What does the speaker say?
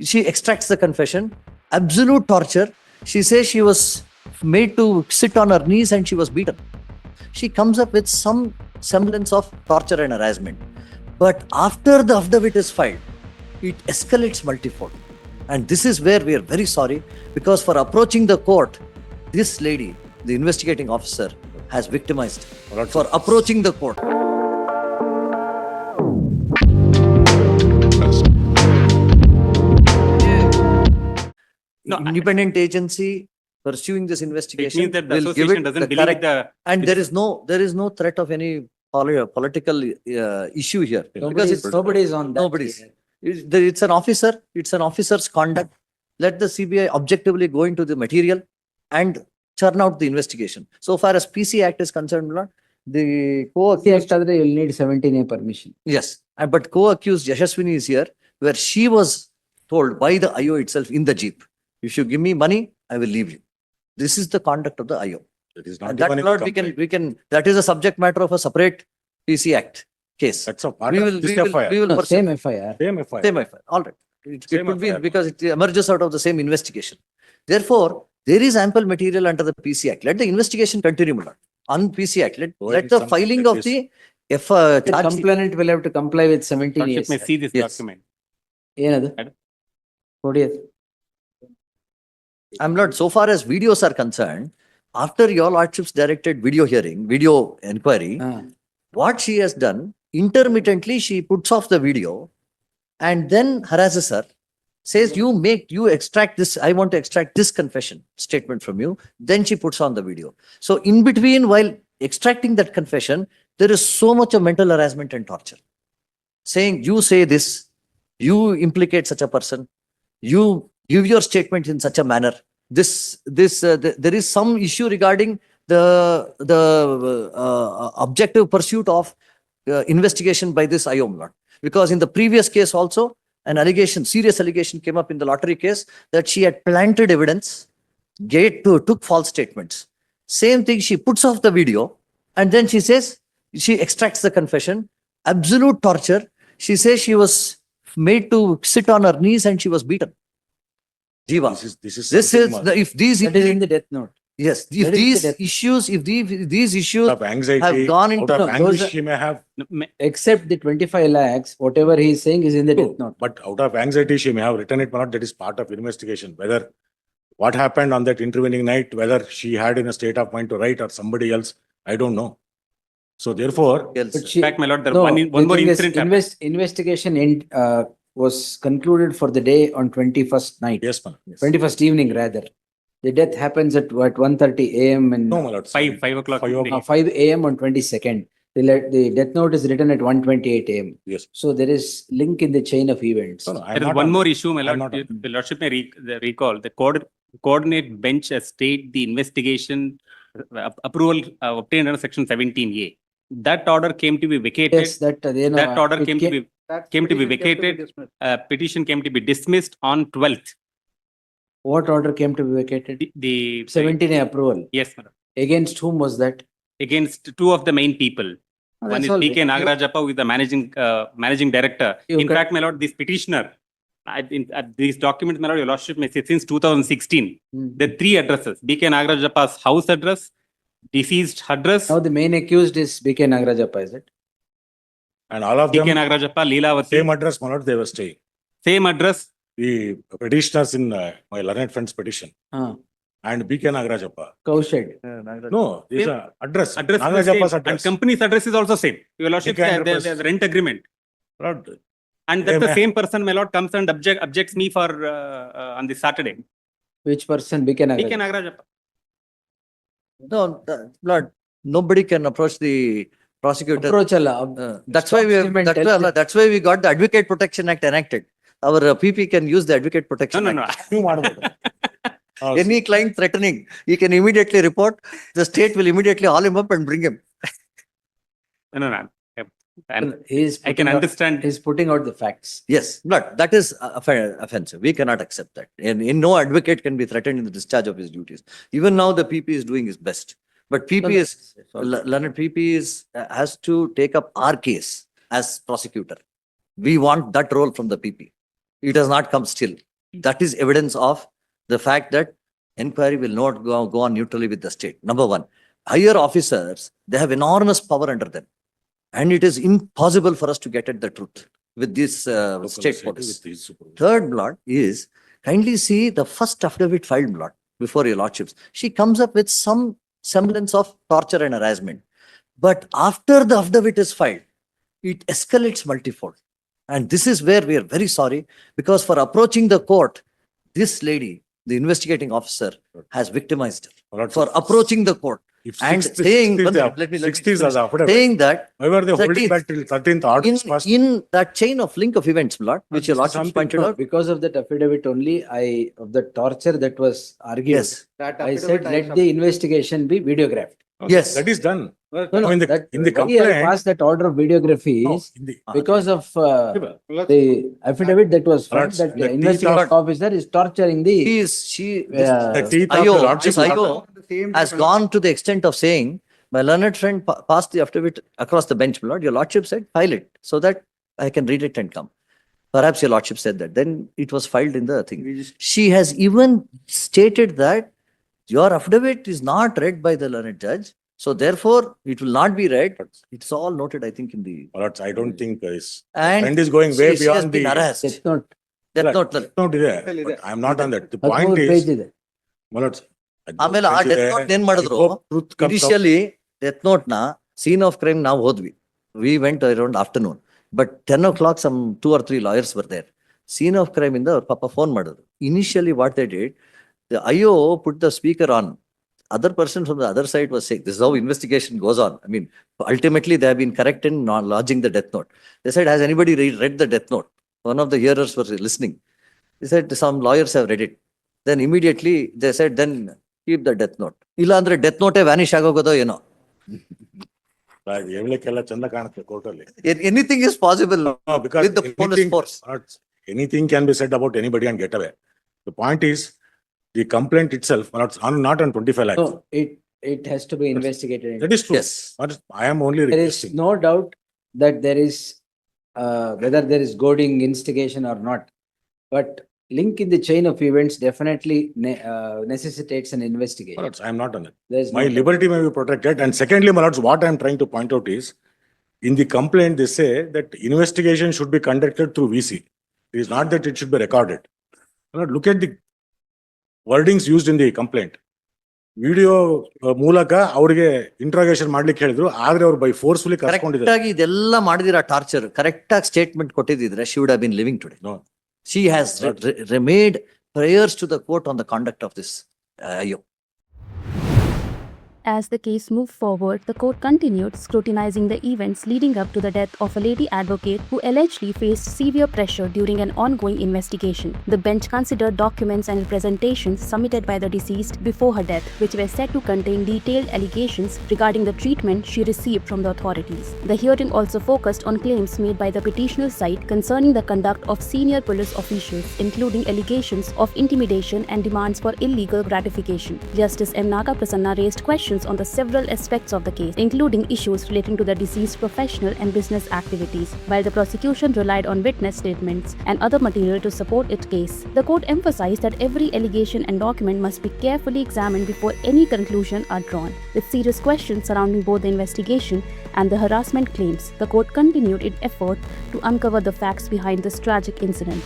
She extracts the confession. Absolute torture. She says she was made to sit on her knees and she was beaten. She comes up with some semblance of torture and harassment. But after the affidavit is filed, it escalates multifold. And this is where we are very sorry, because for approaching the court, this lady, the investigating officer, has victimized for approaching the court. Independent agency pursuing this investigation means that the will give association it doesn't the believe correct, the and there is no threat of any political issue here, because it's Nobody is on that. nobody's. here. It's an officer. It's an officer's conduct. Let the CBI objectively go into the material and churn out the investigation. So far as PC Act is concerned, Lord, the co-accused, You'll need 17A permission. yes, but co-accused Yashaswini is here, where she was told by the IO itself in the jeep, if you give me money, I will leave you. This is the conduct of the IO. It is not And that, even in Lord, complaint. we can, that is a subject matter of a separate PC Act case. That's a part We of will, this we will, FIR. we will No, pursue. same FIR. Same FIR. Same FIR. All right. It Same could be FIR. because it emerges out of the same investigation. Therefore, there is ample material under the PC Act. Let the investigation continue, my lord. On PC Act, let Provided the some filing that of is- the The charge sheet. complainant will have to comply with 17A. lordship may see this Yes. document. ಏನದು? Madam? 40th. I'm not, so far as videos are concerned, after your lordship's directed video hearing, video inquiry, Ah. what she has done, intermittently she puts off the video and then harasses her, says, you extract this, I want to extract this confession statement from you. Then she puts on the video. So in between, while extracting that confession, there is so much of mental harassment and torture. Saying, you say this, you implicate such a person, you give your statement in such a manner. There is some issue regarding the objective pursuit of investigation by this IOM Lord. Because in the previous case also, an allegation, serious allegation came up in the lottery case that she had planted evidence, took false statements. Same thing, she puts off the video and then she says, she extracts the confession, absolute torture. She says she was made to sit on her knees and she was beaten. Jiva. This is This something is the, if these, That is in the death note. yes, that if is the these death. issues, if these issues of anxiety, have gone into, out of No, anguish those are- she may have, No, Except the 25 lakhs, whatever he is saying is in the death note. but out of anxiety she may have written it, but that is part of investigation. Whether what happened on that intervening night, whether she had in a state of mind to write or somebody else, I don't know. So therefore, else. But in she, fact, my lord, there no, one the more thing is, incident happened. investigation was concluded for the day on 21st night, yes, ma'am. Yes. 21st evening rather. The death happens at what, 1:30 a.m. and No, my lord. 5 o'clock. 5 o'clock. 5 a.m. on 22nd. The death note is written at 1:28 a.m. Yes. So there is link in the chain of events. No, no, I'm There is not one on more that. issue, my I'm lord. not on The lordship may recall the coordinate bench has stayed the investigation approval obtained under section 17A. That order came to be vacated. Yes, that That order it came to be vacated. Petition came to be dismissed on 12th. What order came to be vacated? The 17A approval. yes, my lord. Against whom was that? Against two of the main people. Oh, One that's is all P.K. right. Nagarajappa, who is the managing director. You In can- fact, my lord, this petitioner, these documents, my lord, your lordship may say since 2016, Hmm. the three addresses: B.K. Nagarajappa's house address, deceased address, Now the main accused is B.K. Nagarajappa, is it? And all of B.K. them, Nagarajappa, Leelavati, same address, my lord, they were staying. same address. The petitioners in my learned friend's petition and B.K. Nagarajappa. Cowshed. No, these Same. are address. Address is the Nagarajappa's same. And address. company's address is also same. Your lordship, B.K. they address. have rent agreement. Lord, And that's Yeah, the ma'am. same person, my lord, comes and objects me for on this Saturday. Which person? B.K. B.K. Nagarajappa. Nagarajappa. No, Lord, nobody can approach the prosecutor. Approach Allah. That's why that's why we got the Advocate Protection Act enacted. Our PP can use the Advocate No, Protection no, Act. no. ನೀವು ಮಾಡ್ಬೋದು. Any client threatening, he can immediately report. The state will immediately haul him up and bring him. No, no, no. I can understand. He's putting out the facts. Yes, but that is offensive. We cannot accept that. And no advocate can be threatened in the discharge of his duties. Even now, the PP is doing his best. But PP is, Learned PP has to take up our case as prosecutor. We want that role from the PP. It has not come still. That is evidence of the fact that inquiry will not go on neutrally with the state. Number one, higher officers, they have enormous power under them. And it is impossible for us to get at the truth with this state police. Third, Lord, is kindly see the first affidavit filed, Lord, before your lordships. She comes up with some semblance of torture and harassment. But after the affidavit is filed, it escalates multifold. And this is where we are very sorry, because for approaching the court, this lady, the investigating officer, has victimized her for approaching the court and saying, saying that However, they hold it 13th back till 13th August first. in that chain of link of events, Lord, which your Mr. lordship Something- pointed out. Because of that affidavit only, of the torture that was argued, Yes, I said, let the investigation be videographed. Okay, Yes. That is done. No, I mean, that- in the why I complaint. passed that order of videography No, is in the- because of the affidavit that was filed, Alright, that the the teeth investigating of- officer is torturing the. The teeth of IO, the lordship. this IO has gone to the extent of saying, my learned friend passed the affidavit across the bench, my lord. Your lordship said, file it so that I can read it and come. Perhaps your lordship said that. Then it was filed in the thing. She has even stated that your affidavit is not read by the learned judge. So therefore, it will not be read. It's all noted, I think, in the. Alright, I don't think is. And Friend is going way she has beyond been the. harassed. Death note. Death note, Lord. Not there, but I'm not on that. The point ಹದಿಮೂರು is. page ಇದೆ. my lords, ಅದು ಆಮೇಲೆ ಆ page death ಇದೆ. Note ಏನ್ ಮಾಡಿದ್ರು I hope truth comes out. Initially death note ನ scene of crime ನಾವು ಹೋದ್ವಿ we went around afternoon but 10 o'clock some 2 or 3 lawyers were there. Scene of crime ಇಂದ ಅವ್ರ ಪಾಪ ಫೋನ್ ಮಾಡಿದ್ರು. Initially what they did, the IO put the speaker on. Other person from the other side was saying, this is how investigation goes on. I mean, ultimately they have been correct in not lodging the death note. They said, has anybody read the death note? One of the hearers was listening. He said, some lawyers have read it. Then immediately they said, then keep the death note. ಇಲ್ಲ ಅಂದ್ರೆ death ನೋಟೇ vanish ಆಗೋಗೋದೋ ಏನೋ. ಹೇಳ್ಲಿಕ್ಕೆಲ್ಲ ಚಂದ ಕಾಣುತ್ತೆ ಕೋರ್ಟಲ್ಲಿ. Anything is possible No, because with the police force. anything can be said about anybody and get away. The point is, the complaint itself, not on 25 lakhs. No, it has to be investigated. That is true. Yes. But I am only There is requesting. no doubt that there is, whether there is goading, instigation or not. But link in the chain of events definitely necessitates an My investigation. lords, I am not on it. There is no My doubt. liberty may be protected. And secondly, my lords, what I am trying to point out is, in the complaint, they say that investigation should be conducted through VC. It is not that it should be recorded. My lord, look at the wordings used in the complaint. Video ಮೂಲಕ ಅವ್ರಿಗೆ interrogation ಮಾಡ್ಲಿಕ್ಕೆ ಹೇಳಿದ್ರು, ಆದ್ರೆ ಅವ್ರು by forcefully correct ಕರ್ಸ್ಕೊಂಡಿದ್ದಾರೆ. ಆಗಿ ಇದೆಲ್ಲ ಮಾಡಿದಿರ torture correct ಆಗಿ statement ಕೊಟ್ಟಿದ್ರೆ she would have been living today. No. She has made prayers to the court on the conduct of this IO. As the case moved forward, the court continued scrutinizing the events leading up to the death of a lady advocate who allegedly faced severe pressure during an ongoing investigation. The bench considered documents and representations submitted by the deceased before her death, which were said to contain detailed allegations regarding the treatment she received from the authorities. The hearing also focused on claims made by the petitioner's side concerning the conduct of senior police officials, including allegations of intimidation and demands for illegal gratification. Justice M. Nagaprasanna raised questions on the several aspects of the case, including issues relating to the deceased's professional and business activities, while the prosecution relied on witness statements and other material to support its case. The court emphasized that every allegation and document must be carefully examined before any conclusion are drawn. With serious questions surrounding both the investigation and the harassment claims, the court continued its effort to uncover the facts behind this tragic incident.